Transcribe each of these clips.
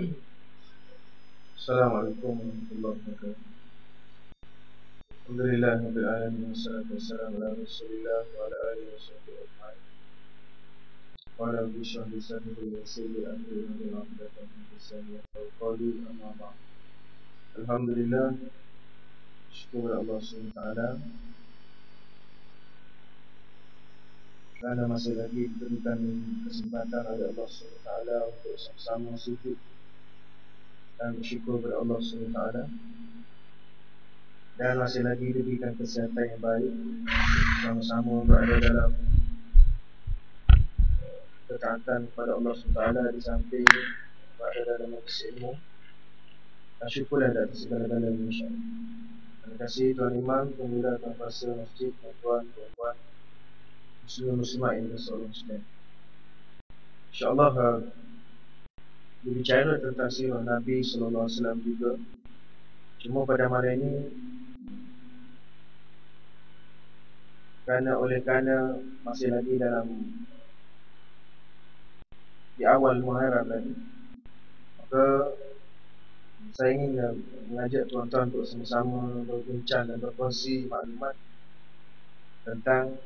Assalamualaikum warahmatullahi wabarakatuh. Alhamdulillah rabbil alamin wassalatu wassalamu ala Rasulillah wa ala alihi washabbihi ajma'in. Wa ala rabbi shrah li sadri wa yassir li amri wahlul 'uqdatam min lisani yafqahu qawli, amma ba'd. Alhamdulillah, syukur Allah Subhanahu wa taala kerana masih lagi diberikan kesempatan oleh Allah Subhanahu wa taala untuk sama-sama sujud dan bersyukur kepada Allah Subhanahu wa taala. Dan masih lagi diberikan kesihatan yang baik, sama-sama berada dalam ketaatan kepada Allah SWT, di samping berada dalam majlis ilmu. Dan syukurlah atas segala-galanya, insyaAllah. Terima kasih Tuan Imam, Pemula Tuan Pasir Masjid, tuan-tuan, puan-puan, muslim muslimat yang bersoalan sekalian. InsyaAllah berbicara tentang sirah Nabi SAW juga. Cuma pada malam ini, kerana masih lagi di awal Muharram lagi, maka saya ingin mengajak tuan-tuan untuk sama-sama berbincang dan berkongsi maklumat tentang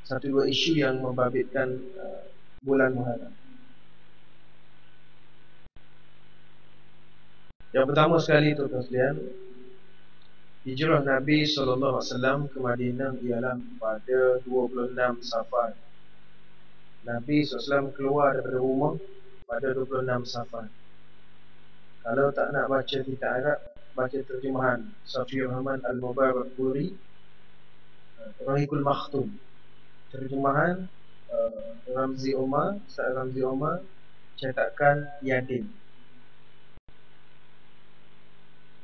satu dua isu yang membabitkan bulan Muharram. Yang pertama sekali, tuan-tuan sekalian, hijrah Nabi SAW ke Madinah ialah pada 26 Safar. Nabi SAW keluar daripada rumah pada 26 Safar. Kalau tak nak baca kitab Arab, baca terjemahan Safiur Rahman Al-Mubarakpuri, Rahikul Makhtum, terjemahan Ramzi Omar, Ustaz Ramzi Omar, cetakan Yadin.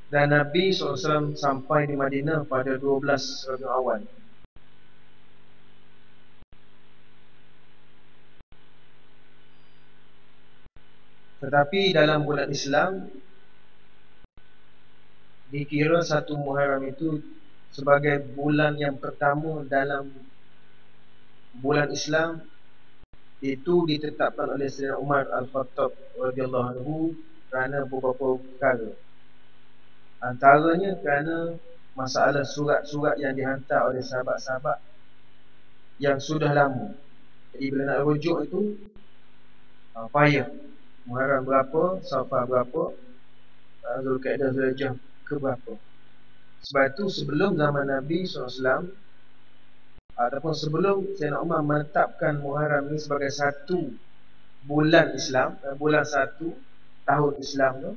Dan Nabi SAW sampai di Madinah pada 12 Rabiul Awal. Tetapi dalam bulan Islam, dikira satu Muharram itu sebagai bulan yang pertama dalam bulan Islam. Itu ditetapkan oleh Sayyidina Umar Al-Khattab radhiyallahu anhu kerana beberapa perkara. Antaranya kerana masalah surat-surat yang dihantar oleh sahabat-sahabat yang sudah lama. Jadi bila nak rujuk itu payah. Muharram berapa, Safar berapa, Zulkaidah, Zulhijjah ke berapa. Sebab itu sebelum zaman Nabi SAW, ataupun sebelum Sayyidina Umar menetapkan Muharram ini sebagai satu bulan Islam, bulan satu tahun Islam tu,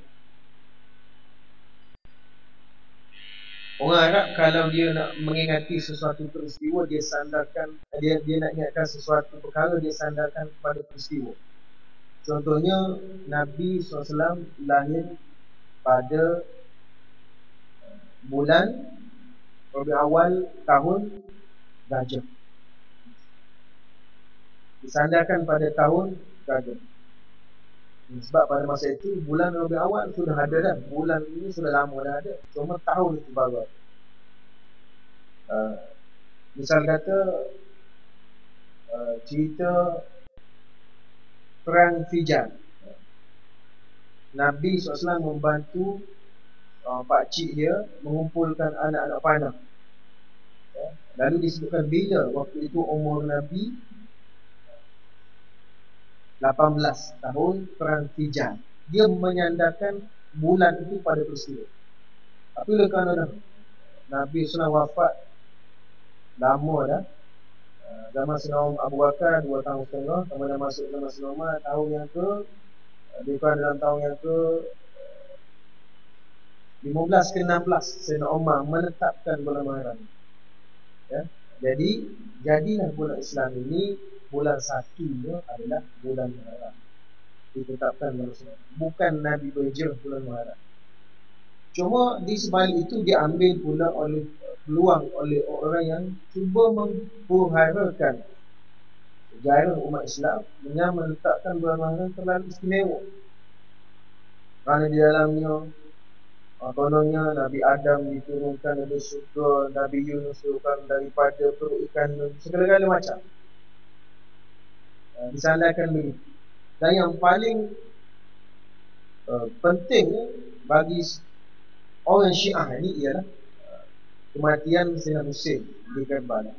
orang Arab kalau dia nak mengingati sesuatu peristiwa, dia sandarkan, dia nak ingatkan sesuatu perkara, dia sandarkan kepada peristiwa. Contohnya, Nabi SAW lahir pada bulan Rabiul Awal tahun Gajah. Disandarkan pada tahun Gajah. Sebab pada masa itu bulan Rabiul Awal sudah ada dah. Bulan ini sudah lama dah ada. Cuma tahun itu baru ada. Misal kata cerita Perang Fijar. Nabi SAW membantu pakcik dia mengumpulkan anak-anak panah. Lalu disebutkan bila waktu itu umur Nabi 18 tahun, Perang Fijar. Dia menyandarkan bulan itu pada peristiwa. Tapi kerana Nabi SAW wafat lama dah, zaman Sayyidina Abu Bakar 2 tahun setengah, kemudian masuk zaman Sayyidina Umar tahun yang ke, lebih kurang dalam tahun yang ke 15 ke 16, Sayyidina Umar menetapkan bulan Muharram. Ya. Jadi, jadilah bulan Islam ini, bulan satunya adalah bulan Muharram. Ditetapkan bulan Islam. Bukan Nabi berhijrah bulan Muharram. Cuma di sebalik itu diambil pula oleh peluang oleh orang yang cuba menghuraikan sejarah umat Islam dengan meletakkan bulan Muharram terlalu istimewa. Kerana di dalamnya kononnya Nabi Adam diturunkan dari syurga, Nabi Yunus diturunkan daripada perut ikan, segala-gala macam disandarkan begitu. Dan yang paling Penting bagi orang Syiah ini ialah kematian Sayyidina Husain di Karbala.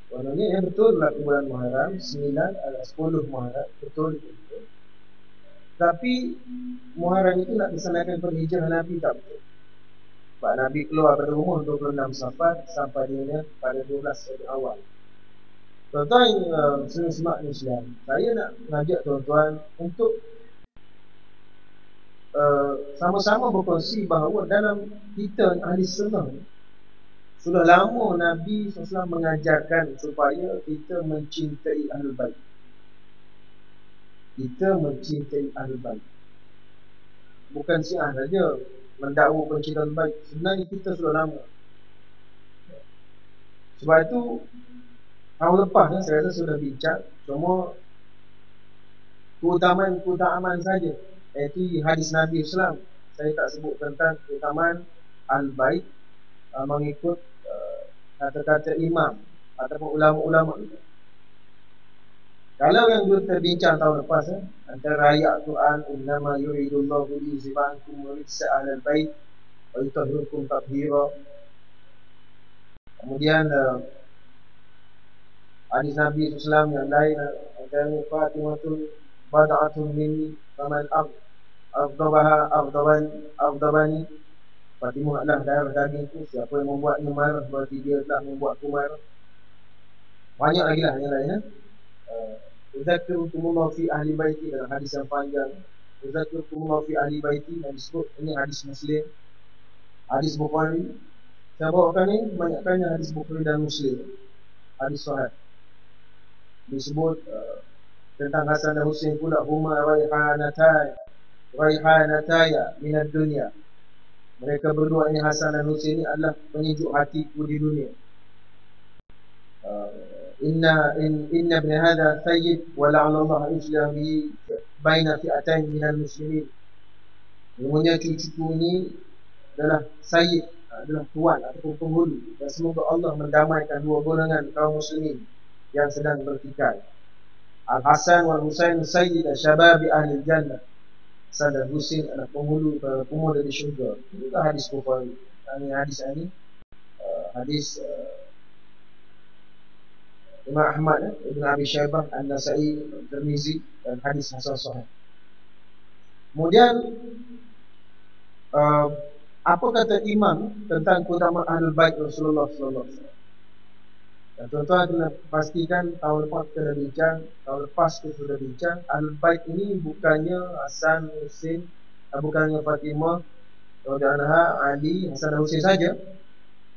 Maknanya yang betul lah bulan Muharram 10 Muharram betul itu. Tapi Muharram itu nak disanakan perhijrah Nabi tak betul. Sebab Nabi keluar pada umur 26 Safar sampai dia pada 12 Rabiul Awal. Tuan-tuan semak Islam, saya nak mengajak tuan-tuan untuk sama-sama berkongsi bahawa dalam kita ahli sunnah sudah lama Nabi SAW mengajarkan supaya kita mencintai Ahlul Bait. Kita mencintai Ahlul Bait. Bukan Syiah saja mendakwa pencinta Ahlul Bait. Sebenarnya kita sudah lama. Sebab itu tahun lepas saya rasa sudah bincang, cuma keutamaan saja, iaitu hadis Nabi SAW. Saya tak sebut tentang keutamaan Ahlul Bait mengikut kata-kata imam ataupun ulama-ulama. Kalau yang dulu terbincang tahun lepas antara ayat Quran, innama yuridullahu liyuzhiba ankum rijsa ahlal bait wa yutahhirakum tathira. Kemudian hadis Nabi SAW yang lain, antara Fatimatul bad'atun minni faman aghdabani. Fatimah adalah darah dagingku, siapa yang membuatnya marah berarti dia telah membuatku marah. Banyak lagi lah yang lain. Uzakirukumullah fi ahli baiti, dalam hadis yang panjang. Uzakirukumullah fi ahli baiti, yang disebut ini hadis Muslim, hadis Bukhari. Saya bawakan ni banyakkannya hadis Bukhari dan Muslim, hadis sahih. Disebut tentang Hasan dan Husain pula, huma raihanataya minad dunya. Mereka berdua ini, Hasan dan Husain, ini adalah penyejuk hatiku di dunia. Inna ibn hadha sayyid wa la'alla Allah yuslah bi baina fi'atain minal muslimin. Semuanya cucuku ini adalah sayyid, adalah tuan ataupun penghulu, dan semoga Allah mendamaikan dua golongan kaum muslimin yang sedang bertikai. Al-Hasan wal Husain sayyid syababi ahli jannah. Hasan dan Husain adalah penghulu pemuda di syurga. Itu hadis Bukhari. Hadis ini hadis Imam Ahmad, Ibn Abi Syaibah, An-Nasai, Tirmizi, dan hadis hasan sahih. Kemudian apa kata imam tentang keutamaan Ahlul Bait Rasulullah sallallahu alaihi wasallam? Dan tuan-tuan kena pastikan tahun lepas kita dah bincang, tahun lepas kita sudah bincang, Ahlul Bait ini bukannya Hasan, Husain, bukannya Fatimah, radhiyallahu Ali, Hasan dan Husain saja,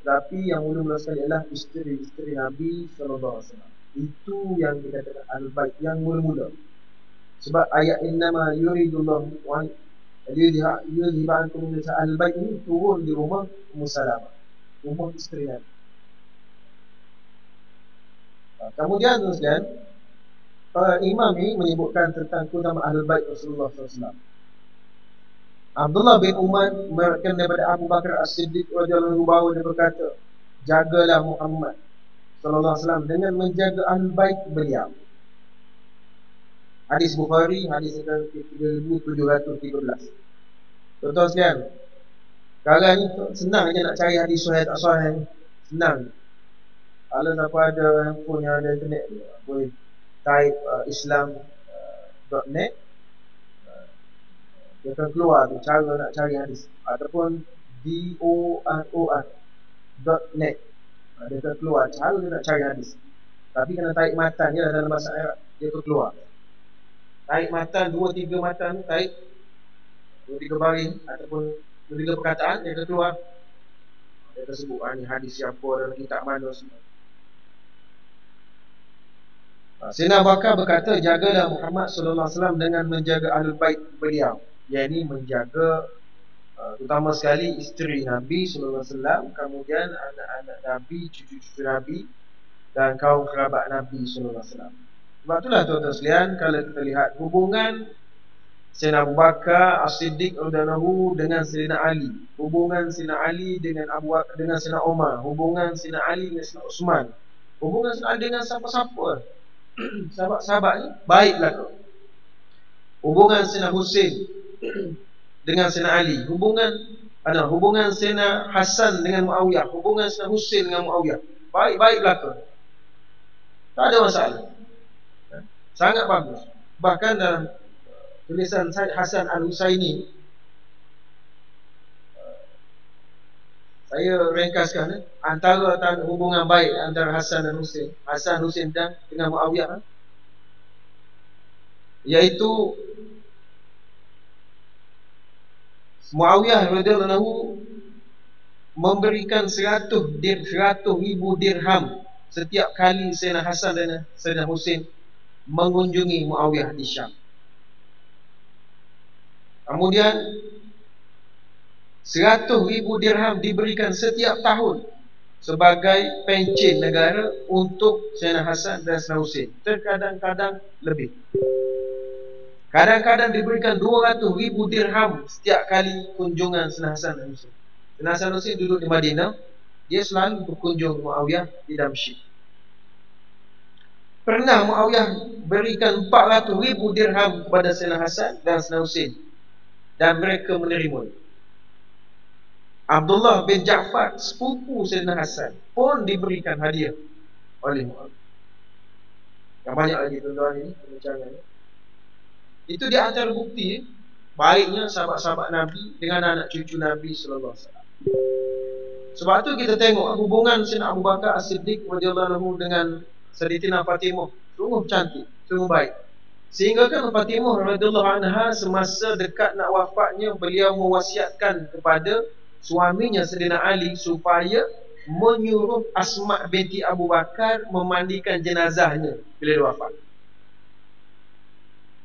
tapi yang mula-mula sekali adalah isteri-isteri Nabi sallallahu alaihi wasallam. Itu yang dikatakan Ahlul Bait yang mula-mula. Sebab ayat innama yuridullahu wa yudhiba ankum nisa Ahlul Bait ini turun di rumah Ummu Salamah, rumah isteri Nabi. Kemudian tuan-tuan, imam ini menyebutkan tentang keutamaan Ahlul Bait Rasulullah SAW. Abdullah bin Umar meriwayatkan daripada Abu Bakar As-Siddiq radhiyallahu anhu bahawa dia berkata, jagalah Muhammad sallallahu alaihi wasallam dengan menjaga Ahlul Bait beliau. Hadis Bukhari, hadis 3713. Tuan-tuan sekalian, sekarang ni senang je nak cari hadis sahih tak sahih, senang. Kalau siapa ada handphone yang ada internet, boleh type islam.net, dia akan keluar tu cara nak cari hadis, ataupun DOROR.net, dia akan keluar cara dia nak cari hadis. Tapi kena tarik matan je dalam bahasa Arab, dia akan keluar. Tarik matan, 2-3 matan, tarik 2-3 baris ataupun 2-3 perkataan, dia akan keluar. Dia akan sebut ni hadis siapa, dalam kitab mana semua. Sayyidina Abu Bakar berkata, jagalah Muhammad sallallahu alaihi wasallam dengan menjaga Ahlul Bait beliau, yakni menjaga terutama sekali isteri Nabi sallallahu alaihi wasallam, kemudian anak-anak Nabi, cucu-cucu Nabi, dan kaum kerabat Nabi sallallahu alaihi wasallam. Sebab itulah tuan-tuan sekalian, kalau kita lihat hubungan Sayyidina Abu Bakar As-Siddiq radhiyallahu dengan Sayyidina Ali, hubungan Sayyidina Ali dengan Abu Bakar dengan Sayyidina Umar, hubungan Sayyidina Ali dengan Sayyidina Uthman, hubungan Sayyidina Ali dengan siapa-siapa sahabat-sahabat ni baiklah tu. hubungan Sayyidina Husain dengan Sayyidina Ali, hubungan Sayyidina Hasan dengan Muawiyah, hubungan Sayyidina Husain dengan Muawiyah, baik-baik belaka, tak ada masalah, sangat bagus. Bahkan dalam tulisan Syed Hasan Al-Husaini, saya ringkaskan, antara hubungan baik antara Hasan dan Husain, dengan Muawiyah, iaitu Muawiyah radhiyallahu anhu memberikan 100,000 dirham setiap kali Sayyidina Hasan dan Sayyidina Husain mengunjungi Muawiyah di Syam. Kemudian 100,000 dirham diberikan setiap tahun sebagai pencen negara untuk Sayyidina Hasan dan Sayyidina Husain. Terkadang-kadang lebih. Kadang-kadang diberikan 200,000 dirham setiap kali kunjungan Sayyidina Hasan dan Husain. Sayyidina Hasan dan Husain duduk di Madinah, dia selalu berkunjung Muawiyah di Damsyik. Pernah Muawiyah berikan 400,000 dirham kepada Sayyidina Hasan dan Sayyidina Husain, dan mereka menerima. Abdullah bin Ja'far, sepupu Sayyidina Hasan, pun diberikan hadiah oleh Muawiyah. Yang banyak lagi tuan-tuan ini perbincangan. Itu di antara bukti baiknya sahabat-sahabat Nabi dengan anak cucu Nabi sallallahu alaihi wasallam. Sebab tu kita tengok hubungan Sayyidina Abu Bakar As-Siddiq radhiyallahu anhu dengan Sayyidatina Fatimah sungguh cantik, sungguh baik. Sehingga kan Fatimah radhiyallahu anha semasa dekat nak wafatnya, beliau mewasiatkan kepada suaminya Sayyidina Ali supaya menyuruh Asma binti Abu Bakar memandikan jenazahnya bila dia wafat.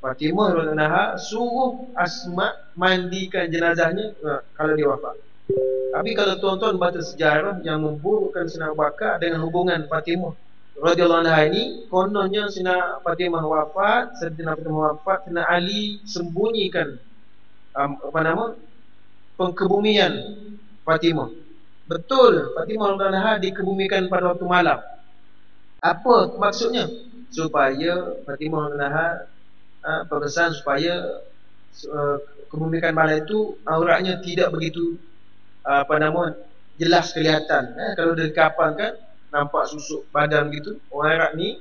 Fatimah radhiyallahu anha suruh Asma mandikan jenazahnya kalau dia wafat. Tapi kalau tuan-tuan baca sejarah yang memburukkan Sayyidina Abu Bakar dengan hubungan Fatimah radhiyallahu anha ini, kononnya Sayyidina Fatimah wafat, Sayyidina Ali sembunyikan pengkebumian Fatimah. Betul, Fatimah radhiyallahu anha dikebumikan pada waktu malam. Apa maksudnya? Supaya Fatimah radhiyallahu anha pesan supaya kebumikan malam itu auratnya tidak begitu jelas kelihatan. Kalau dia dikapalkan nampak susuk badan gitu. Orang Arab ni,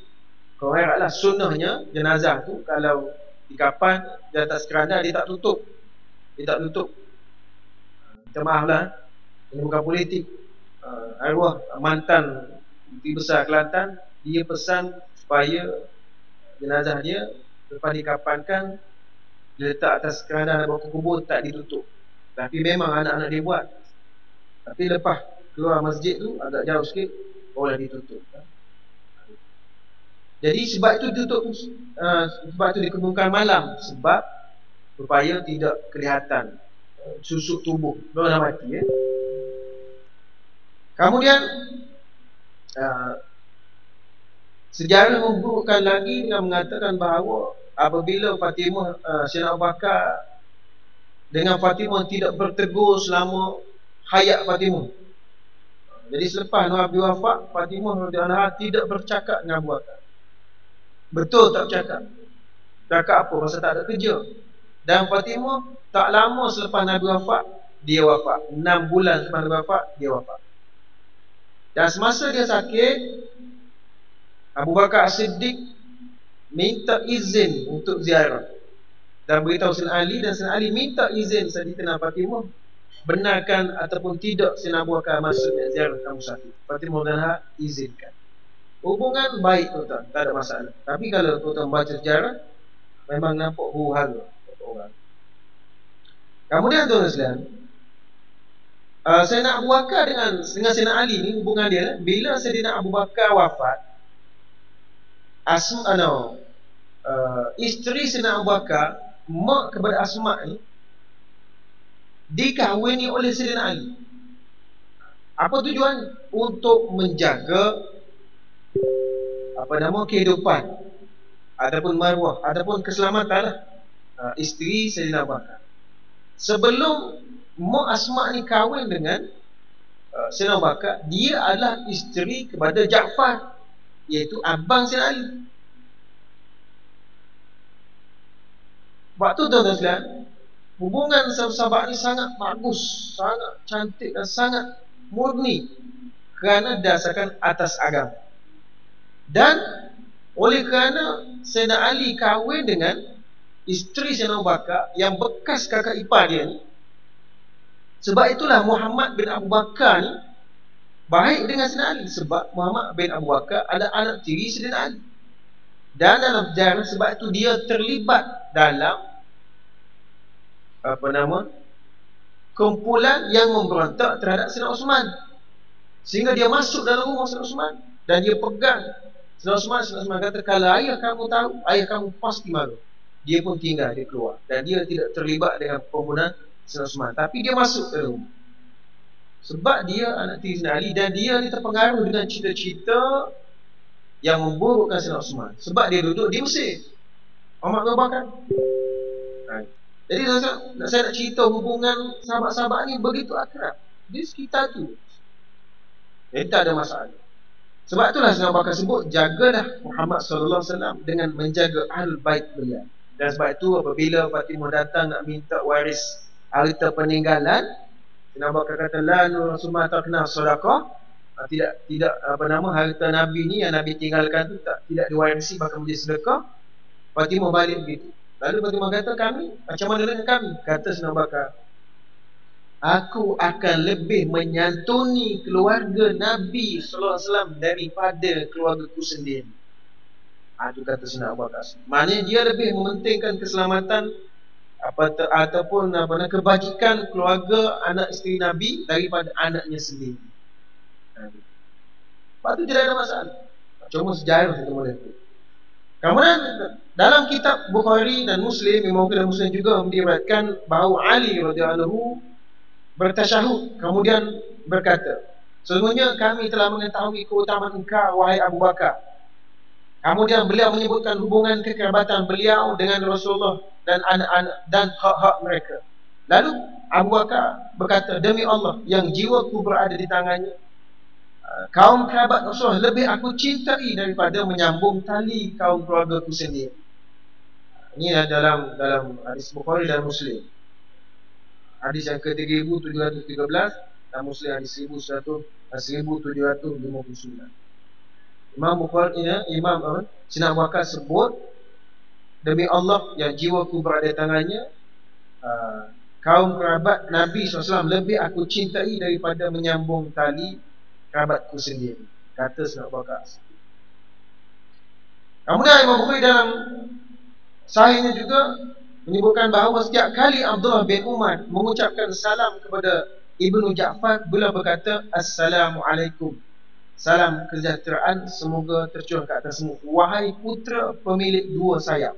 kalau orang Arab lah, sunnahnya jenazah tu kalau dikapal di atas keranda, dia tak tutup. Minta maaf lah, ini bukan politik. Arwah mantan Menteri Besar Kelantan, dia pesan supaya jenazah dia lepas dikapalkan, diletak atas keranda dan bawa kubur, tak ditutup. Tapi memang anak-anak dia buat. Tapi lepas keluar masjid tu agak jauh sikit, boleh ditutup. Jadi sebab itu ditutup, sebab itu dikebumikan malam, sebab supaya tidak kelihatan susuk tubuh belum dah mati. Kemudian sejarah memburukkan lagi dengan mengatakan bahawa apabila Fatimah, Sayyidina Abu Bakar dengan Fatimah tidak bertegur selama hayat Fatimah. Jadi selepas Nabi wafat, Fatimah radhiyallahu anha tidak bercakap dengan Abu Bakar. Betul tak bercakap. Cakap apa? Pasal tak ada kerja. Dan Fatimah tak lama selepas Nabi wafat, dia wafat. 6 bulan selepas Nabi wafat, dia wafat. Dan semasa dia sakit, Abu Bakar As-Siddiq minta izin untuk ziarah dan beritahu Sayyidina Ali, dan Sayyidina Ali minta izin Sayyidatina Fatimah benarkan ataupun tidak Sayyidina Abu Bakar masuk ziarah kamu sakit. Fatimah dan izinkan. Hubungan baik tuan-tuan, tak ada masalah. Tapi kalau tuan-tuan baca sejarah, memang nampak huru-hara orang. Kemudian tuan-tuan sekalian, Sayyidina Abu Bakar dengan Sayyidina Ali ni hubungan dia, bila Sayyidina Abu Bakar wafat, isteri Sayyidina Abu Bakar, mak kepada Asma ni, dikahwini oleh Sayyidina Ali. Apa tujuan? Untuk menjaga kehidupan ataupun maruah ataupun keselamatan isteri Sayyidina Abu Bakar. Sebelum mak Asma ni kahwin dengan Sayyidina Abu Bakar, dia adalah isteri kepada Ja'far, iaitu abang Sayyidina Ali. tu tuan-tuan sekalian, hubungan sahabat ni sangat bagus, sangat cantik dan sangat murni kerana dasarkan atas agama. Dan oleh kerana Sayyidina Ali kahwin dengan isteri Sayyidina Abu Bakar yang bekas kakak ipar dia ni, sebab itulah Muhammad bin Abu Bakar ni baik dengan Sayyidina Ali, sebab Muhammad bin Abu Bakar adalah anak tiri Sayyidina Ali. Dan dalam sejarah, sebab itu dia terlibat dalam kumpulan yang memberontak terhadap Sayyidina Osman, sehingga dia masuk dalam rumah Sayyidina Osman dan dia pegang Sayyidina Osman kata, kalau ayah kamu tahu, ayah kamu pasti malu. Dia pun tinggal, dia keluar, dan dia tidak terlibat dengan pembunuhan Sayyidina Osman, tapi dia masuk dalam rumah sebab dia anak tiri Sayyidina Ali, dan dia ni terpengaruh dengan cerita-cerita yang memburukkan Sayyidina Osman sebab dia duduk di Mesir. Muhammad bin Abu Bakar. Jadi saya nak cerita hubungan sahabat-sahabat ni begitu akrab di sekitar tu. Jadi tak ada masalah. Sebab itulah Sayyidina Abu Bakar sebut, jagalah Muhammad SAW dengan menjaga ahlul bait beliau. Dan sebab itu apabila Fatimah datang nak minta waris harta peninggalan, Sayyidina Abu Bakar kata, la Rasulullah takna sedekah, tidak harta Nabi ni yang Nabi tinggalkan tu tidak diwarisi, bahkan menjadi sedekah. Fatimah balik begitu. Lalu Fatimah kata, kami macam mana dengan kami? Kata Sayyidina Abu Bakar, aku akan lebih menyantuni keluarga Nabi SAW daripada keluargaku sendiri. Itu kata Sayyidina Abu Bakar. Maknanya dia lebih mementingkan keselamatan ataupun kebajikan keluarga anak isteri Nabi daripada anaknya sendiri. Lepas tu tidak ada masalah. Cuma sejarah kita boleh. Kemudian dalam kitab Bukhari dan Muslim, Imam Bukhari dan Muslim juga diriwayatkan bahawa Ali radhiyallahu anhu bertasyahud kemudian berkata, sesungguhnya kami telah mengetahui keutamaan engkau wahai Abu Bakar. Kemudian beliau menyebutkan hubungan kekerabatan beliau dengan Rasulullah dan anak-anak dan hak-hak mereka. Lalu Abu Bakar berkata, demi Allah yang jiwaku berada di tangannya, kaum kerabat Rasulullah lebih aku cintai daripada menyambung tali kaum keluargaku sendiri. Ini dalam hadis Bukhari dan Muslim. Hadis yang ke-3713 dan Muslim hadis 1759. Imam Bukhari ini, Sayyidina Abu Bakar sebut, demi Allah yang jiwaku berada di tangannya, kaum kerabat Nabi SAW lebih aku cintai daripada menyambung tali kerabatku sendiri, kata Sayyidina Abu Bakar. Kemudian Imam Bukhari dalam sahihnya juga menyebutkan bahawa setiap kali Abdullah bin Umar mengucapkan salam kepada Ibnu Ja'far, beliau berkata, Assalamualaikum, salam kesejahteraan semoga tercurah ke atasmu, wahai putra pemilik dua sayap.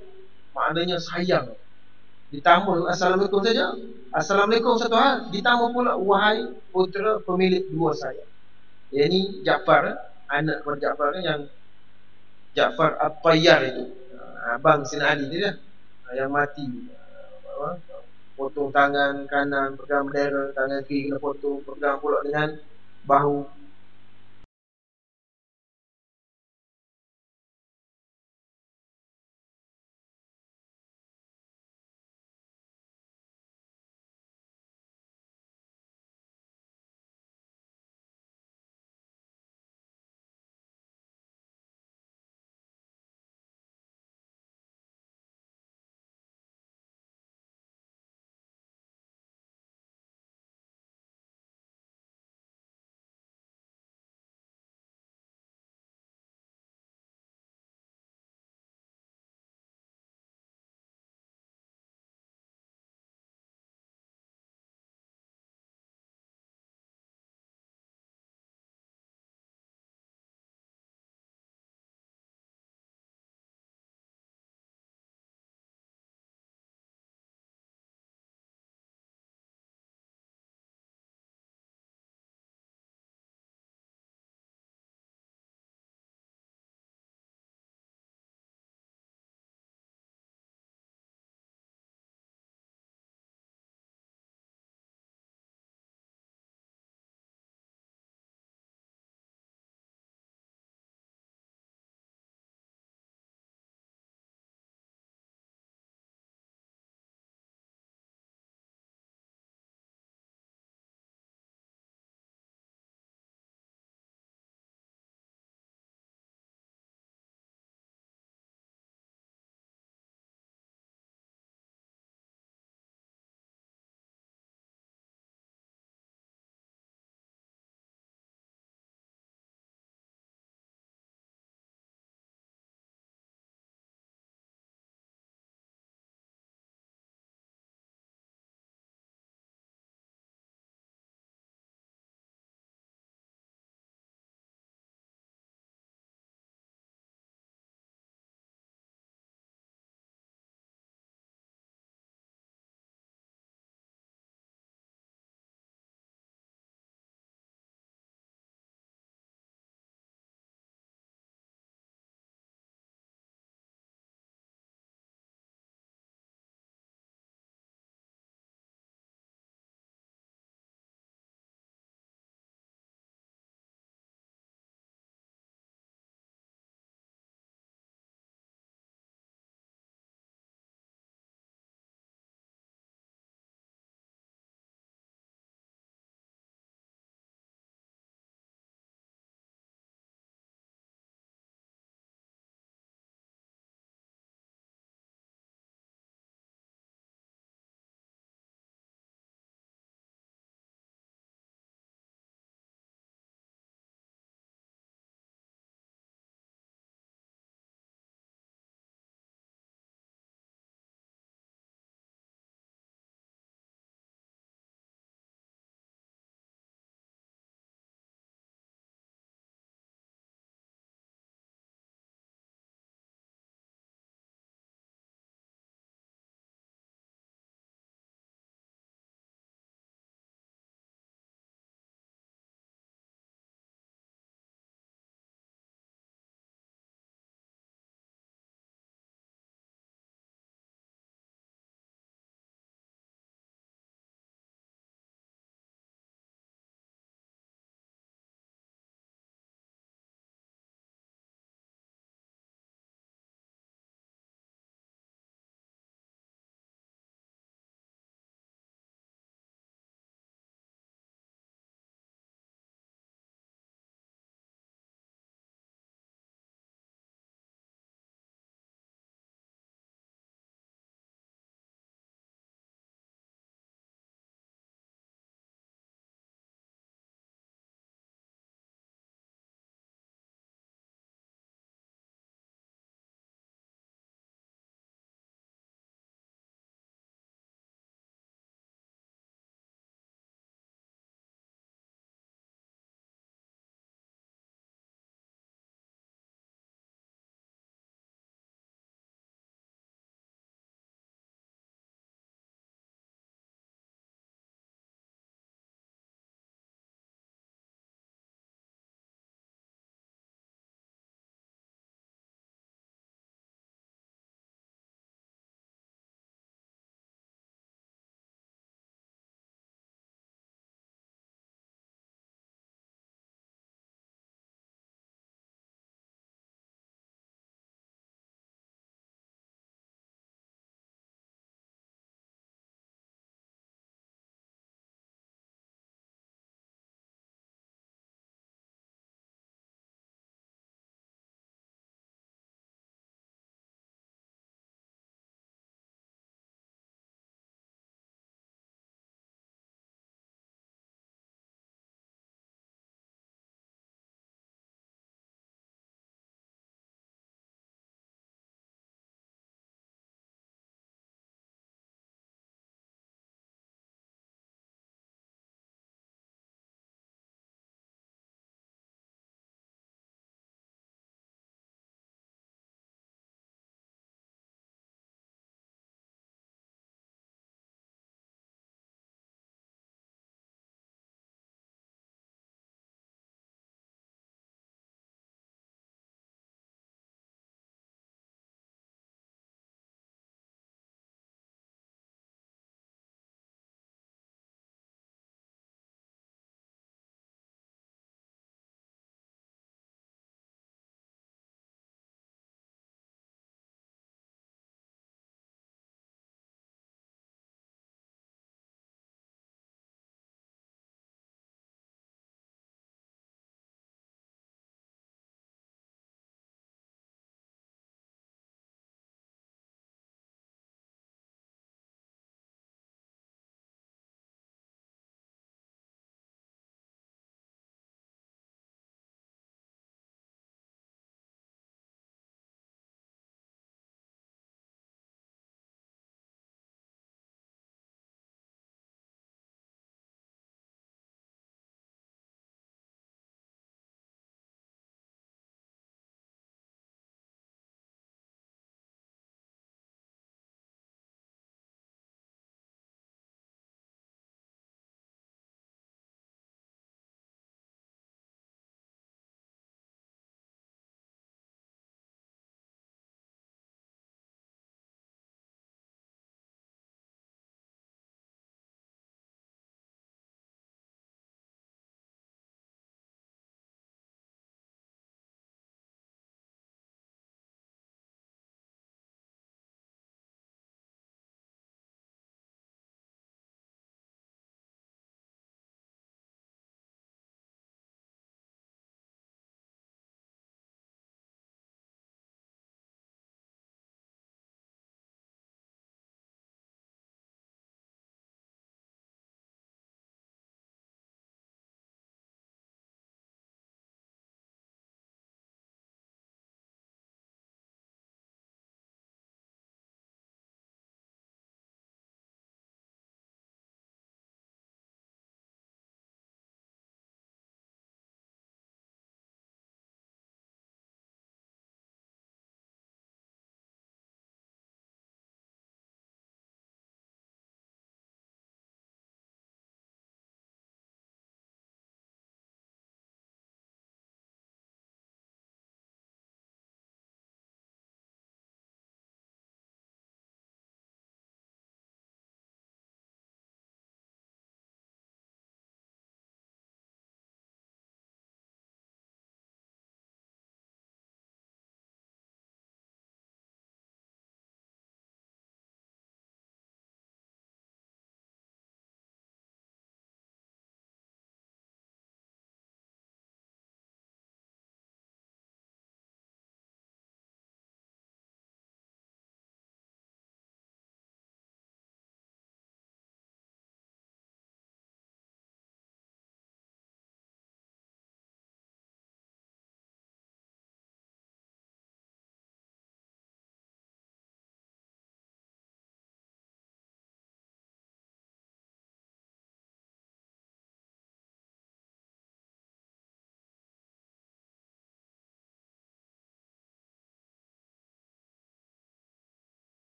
Maknanya sayang. Ditambah Assalamualaikum saja, Assalamualaikum satu hal, ditambah pula wahai putra pemilik dua sayap. Ini Ja'far, anak kepada Ja'far yang Ja'far At-Tayyar itu, abang Sayyidina Ali dia, yang mati, potong tangan kanan pegang bendera, tangan kiri kena potong, pegang pula dengan bahu